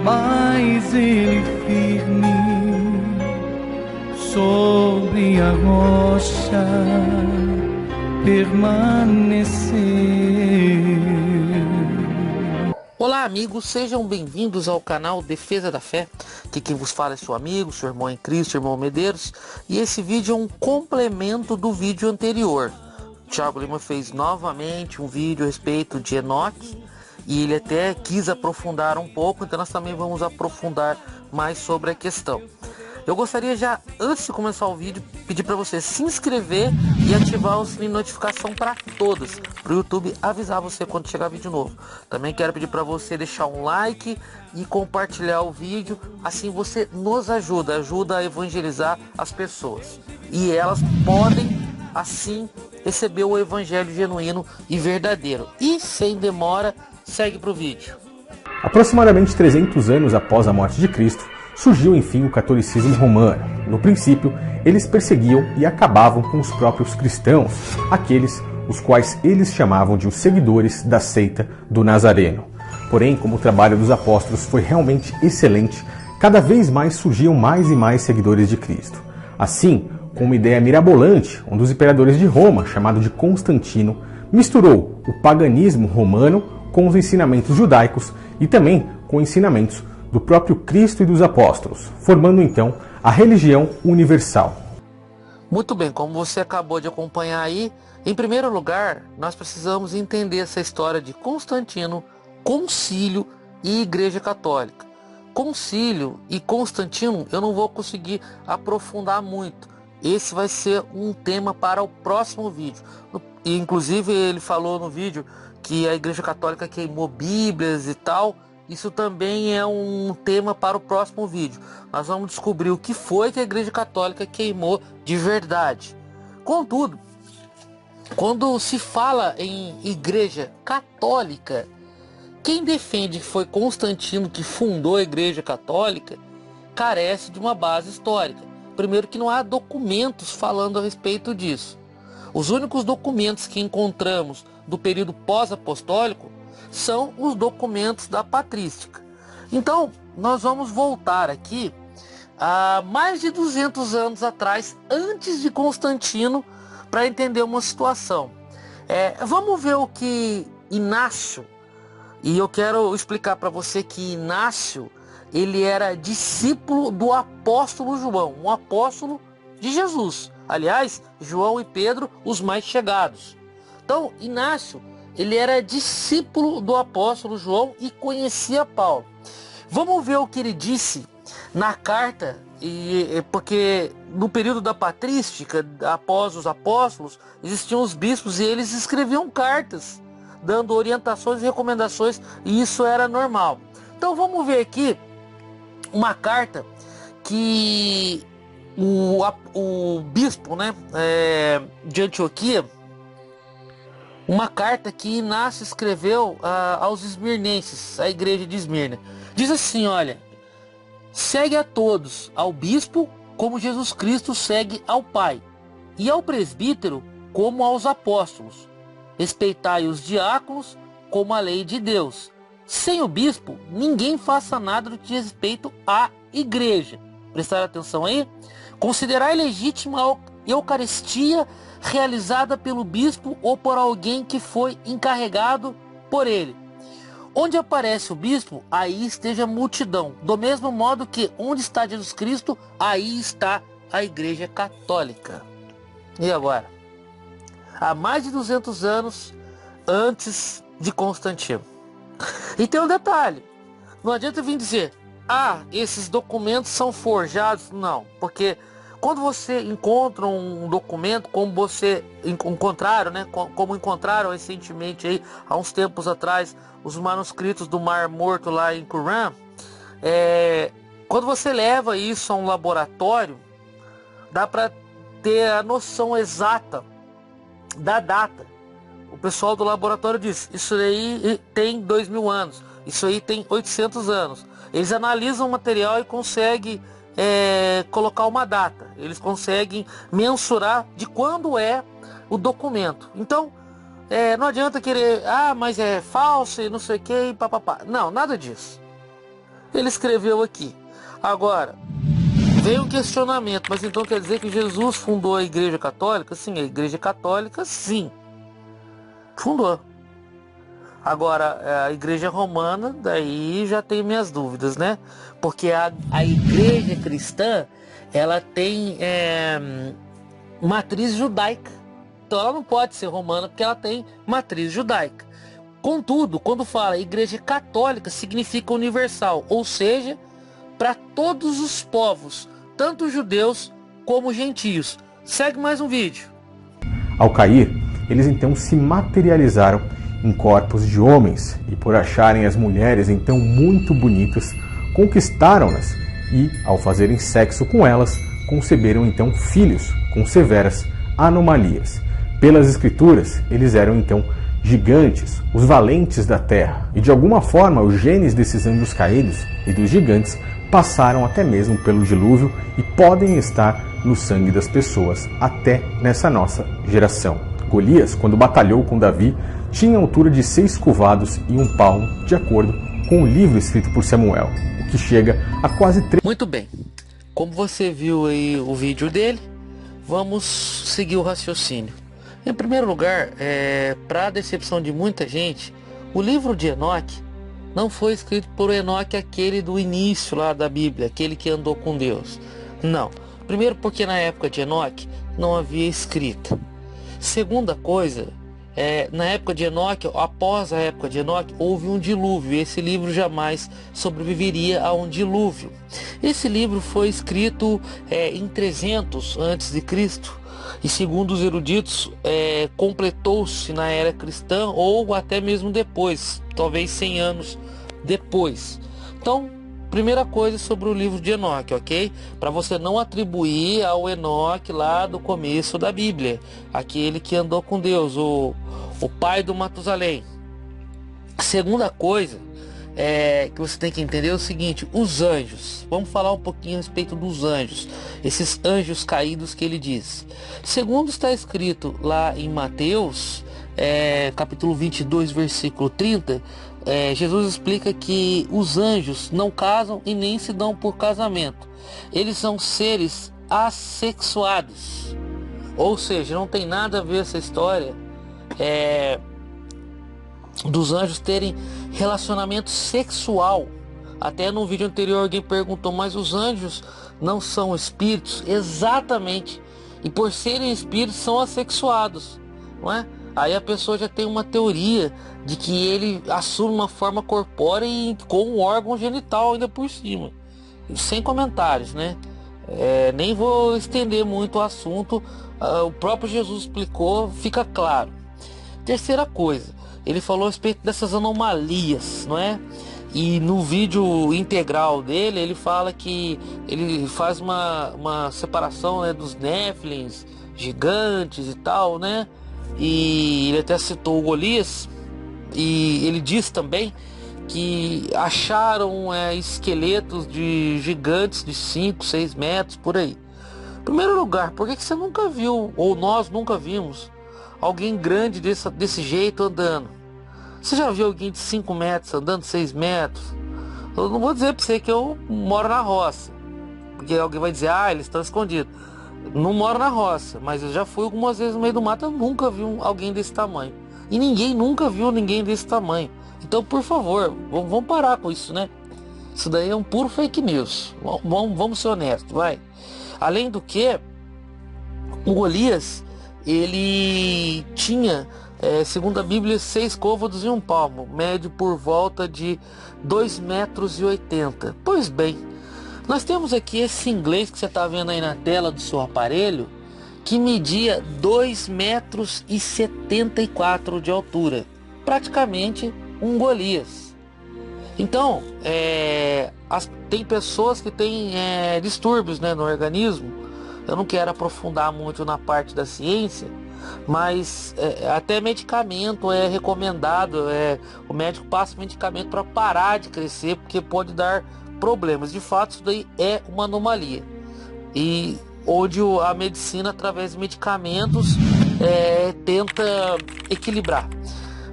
mas ele firme sobre a rocha permaneceu. Olá amigos, sejam bem-vindos ao canal Defesa da Fé. Aqui quem vos fala é seu amigo, seu irmão em Cristo, irmão Medeiros. E esse vídeo é um complemento do vídeo anterior. O Thiago Lima fez novamente um vídeo a respeito de Enoque. E ele até quis aprofundar um pouco, então nós também vamos aprofundar mais sobre a questão. Eu gostaria já, antes de começar o vídeo, pedir para você se inscrever e ativar o sininho de notificação para todos, para o YouTube avisar você quando chegar vídeo novo. Também quero pedir para você deixar um like e compartilhar o vídeo, assim você nos ajuda a evangelizar as pessoas. E elas podem, assim, receber o evangelho genuíno e verdadeiro. E sem demora, segue para o vídeo. Aproximadamente 300 anos após a morte de Cristo, surgiu enfim o catolicismo romano. No princípio, eles perseguiam e acabavam com os próprios cristãos, aqueles os quais eles chamavam de os seguidores da seita do Nazareno. Porém, como o trabalho dos apóstolos foi realmente excelente, cada vez mais surgiam mais e mais seguidores de Cristo. Assim, com uma ideia mirabolante, um dos imperadores de Roma, chamado de Constantino, misturou o paganismo romano com os ensinamentos judaicos e também com ensinamentos do próprio Cristo e dos apóstolos, formando então a religião universal. Muito bem, como você acabou de acompanhar aí, em primeiro lugar, nós precisamos entender essa história de Constantino, concílio e Igreja Católica. Concílio e Constantino eu não vou conseguir aprofundar muito. Esse vai ser um tema para o próximo vídeo. E, inclusive ele falou no vídeo que a Igreja Católica queimou Bíblias e tal. Isso também é um tema para o próximo vídeo. Nós vamos descobrir o que foi que a Igreja Católica queimou de verdade. Contudo, quando se fala em Igreja Católica, quem defende que foi Constantino que fundou a Igreja Católica carece de uma base histórica. Primeiro que não há documentos falando a respeito disso. Os únicos documentos que encontramos do período pós-apostólico são os documentos da patrística. Então, nós vamos voltar aqui a mais de 200 anos atrás, antes de Constantino, para entender uma situação. Vamos ver o que Inácio, e eu quero explicar para você que Inácio, ele era discípulo do apóstolo João, um apóstolo de Jesus. Aliás, João e Pedro, os mais chegados. Então, Inácio, ele era discípulo do apóstolo João e conhecia Paulo. Vamos ver o que ele disse na carta, porque no período da patrística, após os apóstolos, existiam os bispos e eles escreviam cartas, dando orientações e recomendações, e isso era normal. Então vamos ver aqui uma carta que o bispo, de Antioquia, uma carta que Inácio escreveu aos esmirnenses, à igreja de Esmirna. Diz assim, olha: segue a todos, ao bispo, como Jesus Cristo segue ao Pai, e ao presbítero, como aos apóstolos. Respeitai os diáconos, como a lei de Deus. Sem o bispo, ninguém faça nada do que diz respeito à igreja. Prestar atenção aí? Considerai legítima a Eucaristia realizada pelo bispo ou por alguém que foi encarregado por ele. Onde aparece o bispo, aí esteja a multidão. Do mesmo modo que onde está Jesus Cristo, aí está a Igreja Católica. E agora? Há mais de 200 anos antes de Constantino. E tem um detalhe. Não adianta vir dizer, esses documentos são forjados. Não, porque quando você encontra um documento, como você encontraram, como encontraram recentemente aí, há uns tempos atrás, os manuscritos do Mar Morto lá em Qumran, quando você leva isso a um laboratório, dá para ter a noção exata da data. O pessoal do laboratório diz, isso aí tem 2000 anos, isso aí tem 800 anos. Eles analisam o material e conseguem colocar uma data. Eles conseguem mensurar de quando é o documento. Então, não adianta querer, mas é falso e não sei o que, papapá. Não, nada disso. ele escreveu aqui. Agora, veio um questionamento, mas então quer dizer que Jesus fundou a Igreja Católica? Sim, a Igreja Católica, sim, fundou. Agora, a Igreja Romana, daí já tenho minhas dúvidas, né? Porque a Igreja Cristã, ela tem matriz judaica. Então ela não pode ser romana porque ela tem matriz judaica. Contudo, quando fala Igreja Católica, significa universal, ou seja, para todos os povos, tanto judeus como gentios. Segue mais um vídeo. Ao cair, eles então se materializaram em corpos de homens e, por acharem as mulheres então muito bonitas, conquistaram-nas e, ao fazerem sexo com elas, conceberam então filhos com severas anomalias. Pelas escrituras, eles eram então gigantes, os valentes da terra, e de alguma forma os genes desses anjos caídos e dos gigantes passaram até mesmo pelo dilúvio e podem estar no sangue das pessoas até nessa nossa geração. Golias, quando batalhou com Davi, tinha altura de 6 covados e 1 palmo, de acordo com o livro escrito por Samuel, o que chega a quase 3. Muito bem, como você viu aí o vídeo dele, vamos seguir o raciocínio. Em primeiro lugar, para a decepção de muita gente, o livro de Enoque não foi escrito por Enoque, aquele do início lá da Bíblia, aquele que andou com Deus. Não. Primeiro porque na época de Enoque não havia escrita. Segunda coisa, na época de Enoque, após a época de Enoque, houve um dilúvio. E esse livro jamais sobreviveria a um dilúvio. Esse livro foi escrito em 300 a.C. E segundo os eruditos, completou-se na era cristã ou até mesmo depois, talvez 100 anos depois. Então, primeira coisa sobre o livro de Enoque, ok? Para você não atribuir ao Enoque lá do começo da Bíblia, aquele que andou com Deus, o pai do Matusalém. A segunda coisa que você tem que entender é o seguinte: os anjos. Vamos falar um pouquinho a respeito dos anjos, esses anjos caídos que ele diz. Segundo está escrito lá em Mateus, capítulo 22, versículo 30, Jesus explica que os anjos não casam e nem se dão por casamento. Eles são seres assexuados. Ou seja, não tem nada a ver essa história dos anjos terem relacionamento sexual. Até no vídeo anterior alguém perguntou, mas os anjos não são espíritos? Exatamente. E por serem espíritos são assexuados, não é? Aí a pessoa já tem uma teoria de que ele assume uma forma corpórea e com um órgão genital ainda por cima. Sem comentários, né? Nem vou estender muito o assunto. O próprio Jesus explicou, fica claro. Terceira coisa, ele falou a respeito dessas anomalias, não é? E no vídeo integral dele, ele fala que ele faz uma separação, né, dos Néfilins, gigantes e tal, né? E ele até citou o Golias. E ele diz também que acharam esqueletos de gigantes de 5, 6 metros, por aí. Em primeiro lugar, por que você nunca viu, ou nós nunca vimos, alguém grande desse jeito andando? Você já viu alguém de 5 metros andando 6 metros? Eu não vou dizer para você que eu moro na roça, porque alguém vai dizer, eles estão escondidos. Não moro na roça, mas eu já fui algumas vezes no meio do mato, eu nunca vi alguém desse tamanho. E ninguém nunca viu ninguém desse tamanho. Então, por favor, vamos parar com isso, né? Isso daí é um puro fake news. Vamos ser honestos, vai. Além do que, o Golias, ele tinha, segundo a Bíblia, 6 côvados e 1 palmo, médio por volta de 2,80 metros. Pois bem, nós temos aqui esse inglês que você está vendo aí na tela do seu aparelho, que media 2,74 metros de altura, praticamente um Golias. Então, tem pessoas que têm distúrbios, né, no organismo. Eu não quero aprofundar muito na parte da ciência, mas até medicamento é recomendado, o médico passa medicamento para parar de crescer, porque pode dar problemas. De fato, isso daí é uma anomalia, e onde a medicina, através de medicamentos, tenta equilibrar.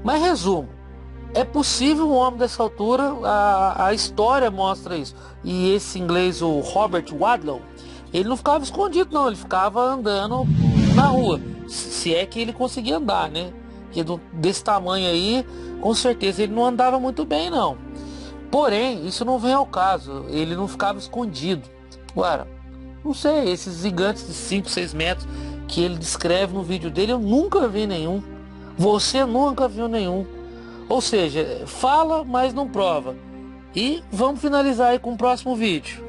Mas resumo, É possível um homem dessa altura, a história mostra isso. E esse inglês, o Robert Wadlow, ele não ficava escondido não, ele ficava andando na rua. Se é que ele conseguia andar, né? Porque desse tamanho aí, com certeza ele não andava muito bem não. Porém, isso não vem ao caso, ele não ficava escondido. Agora, não sei, esses gigantes de 5, 6 metros que ele descreve no vídeo dele, eu nunca vi nenhum. Você nunca viu nenhum. Ou seja, fala, mas não prova. E vamos finalizar aí com o próximo vídeo.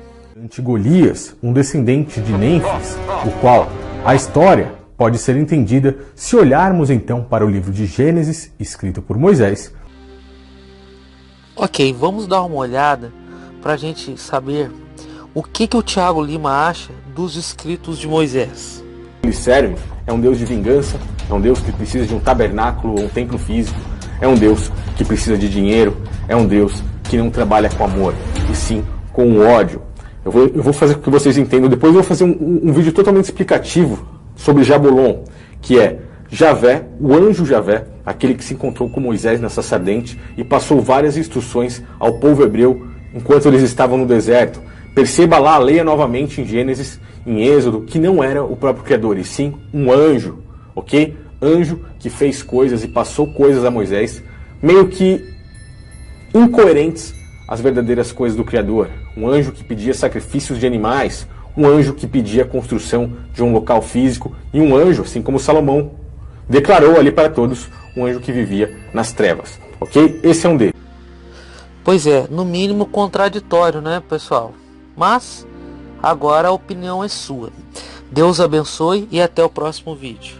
Golias, um descendente de Mênfis, o qual a história pode ser entendida se olharmos então para o livro de Gênesis, escrito por Moisés. Ok, vamos dar uma olhada para a gente saber o que o Thiago Lima acha dos escritos de Moisés. Ele serve é um Deus de vingança, é um Deus que precisa de um tabernáculo ou um templo físico, é um Deus que precisa de dinheiro, é um Deus que não trabalha com amor, e sim com o ódio. Eu vou fazer com que vocês entendam, depois eu vou fazer um vídeo totalmente explicativo sobre Jabulon, que é Javé, o anjo Javé, aquele que se encontrou com Moisés nessa ardente e passou várias instruções ao povo hebreu enquanto eles estavam no deserto. Perceba lá, leia novamente em Gênesis, em Êxodo, que não era o próprio Criador, e sim um anjo, ok? Anjo que fez coisas e passou coisas a Moisés, meio que incoerentes às verdadeiras coisas do Criador. Um anjo que pedia sacrifícios de animais, um anjo que pedia a construção de um local físico, e um anjo, assim como Salomão, declarou ali para todos, um anjo que vivia nas trevas, ok? Esse é um deles. Pois é, no mínimo contraditório, né, pessoal? Mas agora a opinião é sua. Deus abençoe e até o próximo vídeo.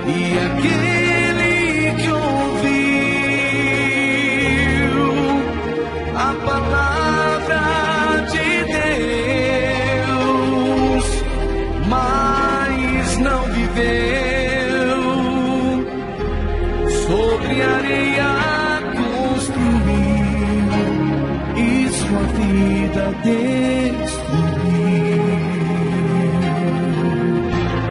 E aquele que ouviu a palavra de Deus, mas não viveu, sobre areia construiu e sua vida deu.